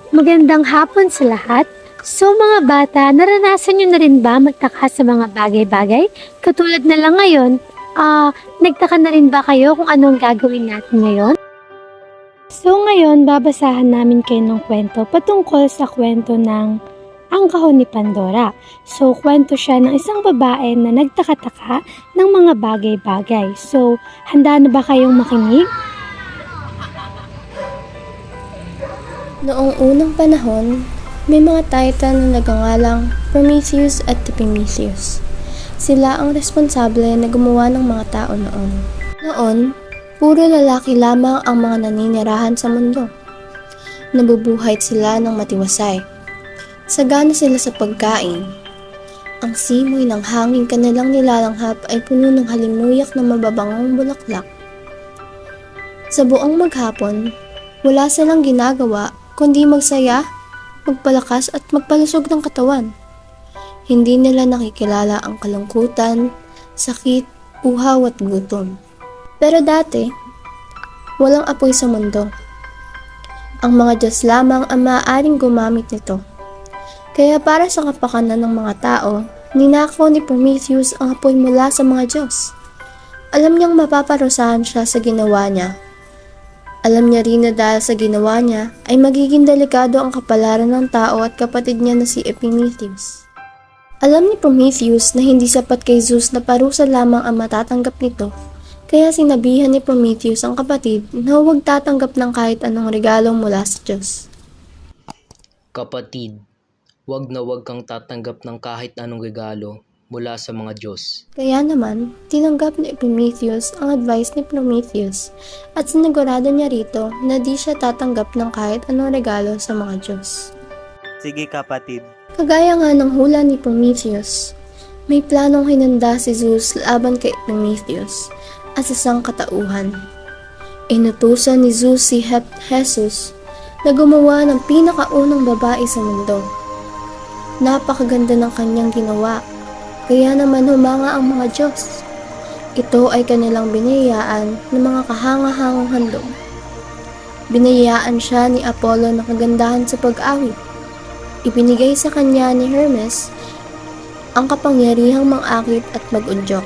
Magandang hapon sa lahat. So mga bata, naranasan nyo na rin ba magtaka sa mga bagay-bagay? Katulad na lang ngayon, nagtaka na rin ba kayo kung anong gagawin natin ngayon? So ngayon, babasahan namin kayo ng kwento patungkol sa kwento ng Ang Kahon ni Pandora. So kwento siya ng isang babae na nagtaka-taka ng mga bagay-bagay. So handa na ba kayong makinig? Noong unang panahon, may mga titan na nagangalang Prometheus at Epimetheus. Sila ang responsable na gumawa ng mga tao noon. Noon, puro lalaki lamang ang mga naninirahan sa mundo. Nabubuhay sila ng matiwasay. Sagana sila sa pagkain. Ang simoy ng hangin kanilang nilalanghap ay puno ng halimuyak na mababangong bulaklak. Sa buong maghapon, wala silang ginagawa kundi magsaya, magpalakas at magpalusog ng katawan. Hindi nila nakikilala ang kalungkutan, sakit, uhaw at gutom. Pero dati, walang apoy sa mundo. Ang mga Diyos lamang ang maaaring gumamit nito. Kaya para sa kapakanan ng mga tao, ninakaw ni Prometheus ang apoy mula sa mga Diyos. Alam niyang mapaparusahan siya sa ginawa niya. Alam niya rin na dahil sa ginawa niya ay magiging delikado ang kapalaran ng tao at kapatid niya na si Epimetheus. Alam ni Prometheus na hindi sapat kay Zeus na parusa lamang ang matatanggap nito, kaya sinabihan ni Prometheus ang kapatid na huwag tatanggap ng kahit anong regalo mula sa Diyos. Kapatid, huwag kang tatanggap ng kahit anong regalo mula sa mga Diyos. Kaya naman, tinanggap ni Epimetheus ang advice ni Prometheus at sinigurado niya rito na di siya tatanggap ng kahit anong regalo sa mga Diyos. Sige kapatid. Kagaya nga ng hula ni Prometheus, may planong hinanda si Zeus laban kay Epimetheus at sa sangkatauhan. Inutusan ni Zeus si Hephaestus na gumawa ng pinakaunang babae sa mundo. Napakaganda ng kanyang ginawa, kaya naman humanga ang mga Diyos. Ito ay kanilang biniyayaan ng mga kahanga-hangang handog. Biniyayaan siya ni Apollo ng kagandahan sa pag-awit. Ibinigay sa kanya ni Hermes ang kapangyarihang mang-akit at mag-udyok.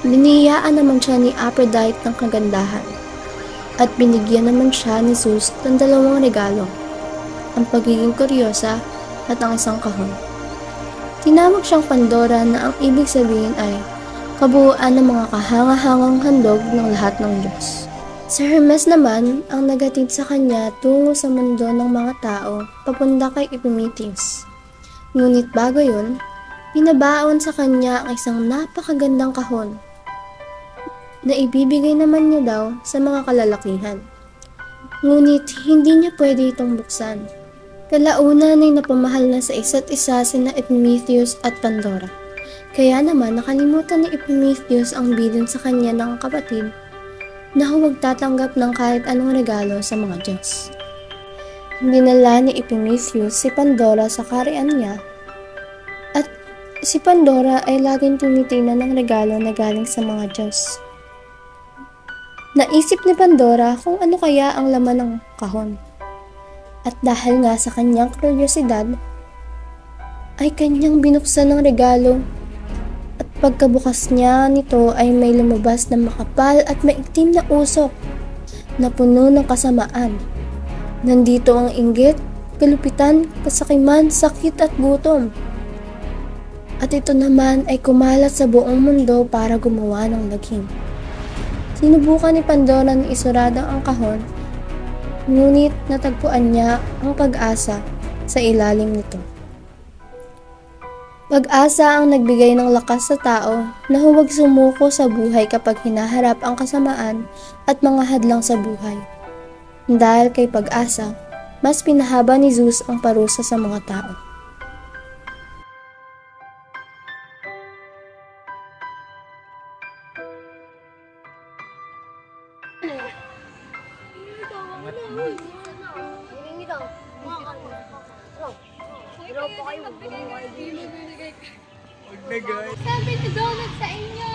Biniyayaan naman siya ni Aphrodite ng kagandahan. At binigyan naman siya ni Zeus ng dalawang regalo, ang pagiging kuryosa at ang isang kahon. Tinawag siyang Pandora na ang ibig sabihin ay kabuuan ng mga kahanga-hangang handog ng lahat ng Diyos. Si Hermes naman ang nagatid sa kanya tungo sa mundo ng mga tao papunta kay Epimetheus. Ngunit bago yun, pinabaon sa kanya ang isang napakagandang kahon na ibibigay naman niya daw sa mga kalalakihan. Ngunit hindi niya pwede itong buksan. Kalaunan ay napamahal na sa isa't isa sina Epimetheus at Pandora. Kaya naman nakalimutan ni Epimetheus ang bilin sa kanya ng kapatid na huwag tatanggap ng kahit anong regalo sa mga Diyos. Dinala ni Epimetheus si Pandora sa kaharian niya at si Pandora ay laging tinitingnan ng regalo na galing sa mga Diyos. Naisip ni Pandora kung ano kaya ang laman ng kahon. At dahil nga sa kanyang kuryosidad, ay kanyang binuksan ng regalo at pagkabukas niya nito ay may lumabas na makapal at maitim na usok na puno ng kasamaan. Nandito ang inggit, kalupitan, kasakiman, sakit at gutom. At ito naman ay kumalat sa buong mundo para gumawa ng lagim. Sinubukan ni Pandora na isurado ang kahon, ngunit natagpuan niya ang pag-asa sa ilalim nito. Pag-asa ang nagbigay ng lakas sa tao na huwag sumuko sa buhay kapag hinaharap ang kasamaan at mga hadlang sa buhay. Dahil kay pag-asa, mas pinahaba ni Zeus ang parusa sa mga tao. Sabi ni Donut sa inyo.